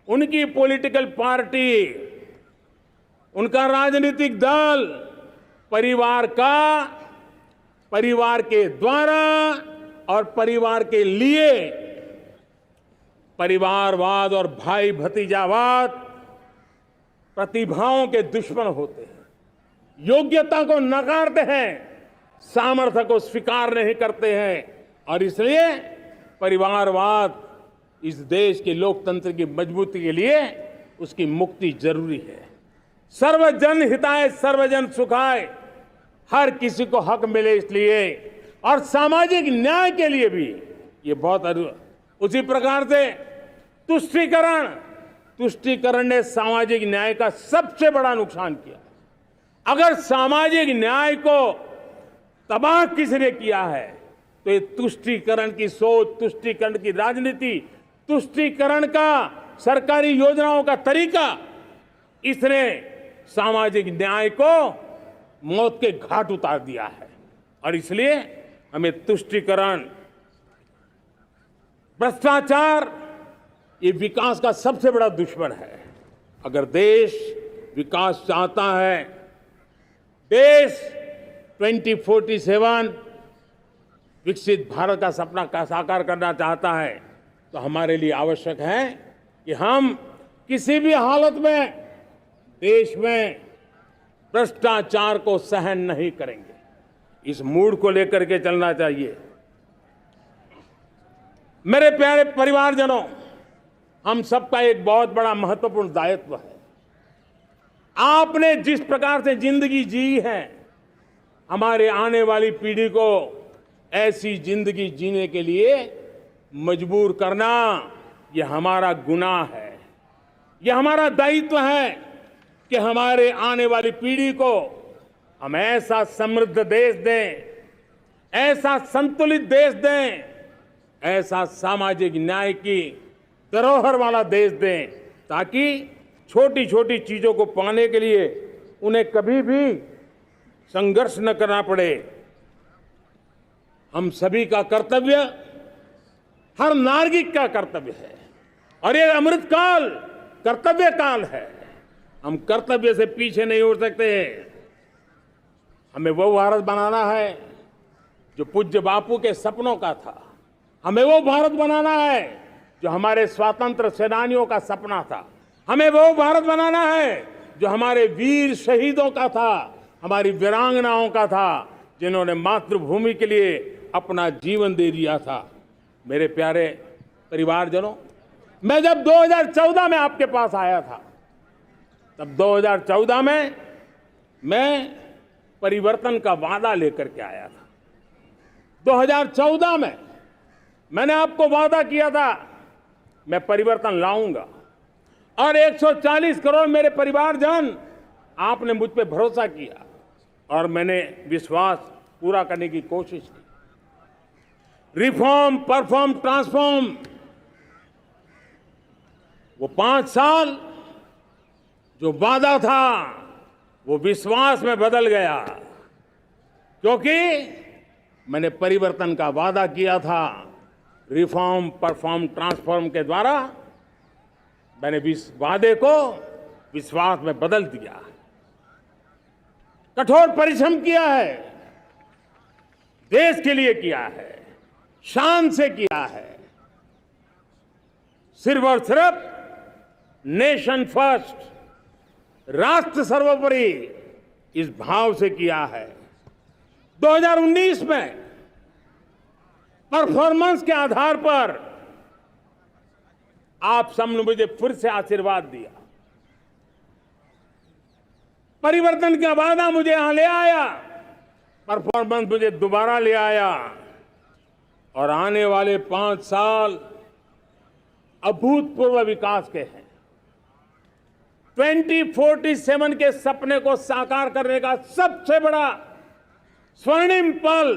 उनकी पॉलिटिकल पार्टी, उनका राजनीतिक दल परिवार का, परिवार के द्वारा और परिवार के लिए, परिवारवाद और भाई भतीजावाद प्रतिभाओं के दुश्मन होते हैं, योग्यता को नकारते हैं, सामर्थ्य को स्वीकार नहीं करते हैं, और इसलिए परिवारवाद इस देश के लोकतंत्र की मजबूती के लिए उसकी मुक्ति जरूरी है। सर्वजन हिताय सर्वजन सुखाय, हर किसी को हक मिले इसलिए, और सामाजिक न्याय के लिए भी ये बहुत। उसी प्रकार से तुष्टीकरण ने सामाजिक न्याय का सबसे बड़ा नुकसान किया। अगर सामाजिक न्याय को तबाह किसने किया है तो ये तुष्टीकरण की सोच, तुष्टीकरण की राजनीति, तुष्टीकरण का सरकारी योजनाओं का तरीका, इसने सामाजिक न्याय को मौत के घाट उतार दिया है। और इसलिए हमें तुष्टीकरण, भ्रष्टाचार, ये विकास का सबसे बड़ा दुश्मन है। अगर देश विकास चाहता है, देश 2047 विकसित भारत का सपना का साकार करना चाहता है, तो हमारे लिए आवश्यक है कि हम किसी भी हालत में देश में भ्रष्टाचार को सहन नहीं करेंगे। इस मूड को लेकर के चलना चाहिए। मेरे प्यारे परिवारजनों, हम सबका एक बहुत बड़ा महत्वपूर्ण दायित्व है। आपने जिस प्रकार से जिंदगी जी है, हमारे आने वाली पीढ़ी को ऐसी जिंदगी जीने के लिए मजबूर करना, यह हमारा गुनाह है। यह हमारा दायित्व है कि हमारे आने वाली पीढ़ी को हम ऐसा समृद्ध देश दें, ऐसा संतुलित देश दें, ऐसा सामाजिक न्याय की धरोहर वाला देश दें, ताकि छोटी छोटी चीजों को पाने के लिए उन्हें कभी भी संघर्ष न करना पड़े। हम सभी का कर्तव्य, हर नागरिक का कर्तव्य है, और ये अमृतकाल कर्तव्य काल है। हम कर्तव्य से पीछे नहीं उठ सकते। हमें वो भारत बनाना है जो पूज्य बापू के सपनों का था। हमें वो भारत बनाना है जो हमारे स्वतंत्र सेनानियों का सपना था। हमें वो भारत बनाना है जो हमारे वीर शहीदों का था, हमारी वीरांगनाओं का था, जिन्होंने मातृभूमि के लिए अपना जीवन दे दिया था। मेरे प्यारे परिवारजनों, मैं जब 2014 में आपके पास आया था, तब 2014 में मैं परिवर्तन का वादा लेकर के आया था। 2014 में मैंने आपको वादा किया था मैं परिवर्तन लाऊंगा, और 140 करोड़ मेरे परिवारजन, आपने मुझ पे भरोसा किया और मैंने विश्वास पूरा करने की कोशिश की। रिफॉर्म, परफॉर्म, ट्रांसफॉर्म, वो 5 साल जो वादा था वो विश्वास में बदल गया, क्योंकि मैंने परिवर्तन का वादा किया था। रिफॉर्म, परफॉर्म, ट्रांसफॉर्म के द्वारा मैंने वादे को विश्वास में बदल दिया। कठोर परिश्रम किया है, देश के लिए किया है, शान से किया है, सिर्फ और सिर्फ नेशन फर्स्ट, राष्ट्र सर्वोपरि, इस भाव से किया है। 2019 में परफॉर्मेंस के आधार पर आप सबने मुझे फिर से आशीर्वाद दिया। परिवर्तन का वादा मुझे यहां ले आया, परफॉर्मेंस मुझे दोबारा ले आया, और आने वाले 5 साल अभूतपूर्व विकास के हैं। 2047 के सपने को साकार करने का सबसे बड़ा स्वर्णिम पल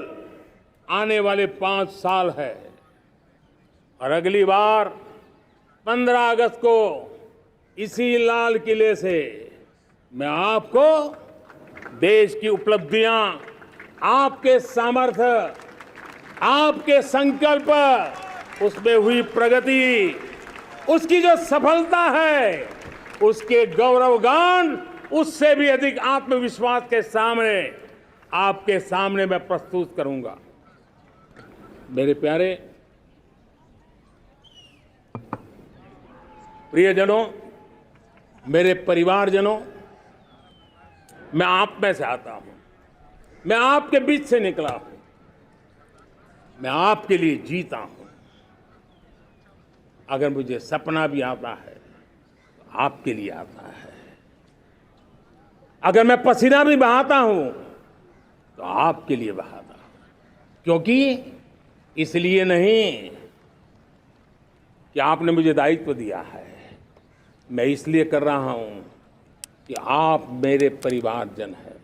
आने वाले 5 साल है। और अगली बार 15 अगस्त को इसी लाल किले से मैं आपको देश की उपलब्धियां, आपके सामर्थ्य, आपके संकल्प, उसमें हुई प्रगति, उसकी जो सफलता है, उसके गौरवगान, उससे भी अधिक आत्मविश्वास के सामने आपके सामने मैं प्रस्तुत करूंगा। मेरे प्यारे प्रियजनों, मेरे परिवारजनों, मैं आप में से आता हूं, मैं आपके बीच से निकला हूं, मैं आपके लिए जीता हूं। अगर मुझे सपना भी आता है तो आपके लिए आता है। अगर मैं पसीना भी बहाता हूं तो आपके लिए बहाता हूं। क्योंकि इसलिए नहीं कि आपने मुझे दायित्व दिया है, मैं इसलिए कर रहा हूं कि आप मेरे परिवारजन हैं।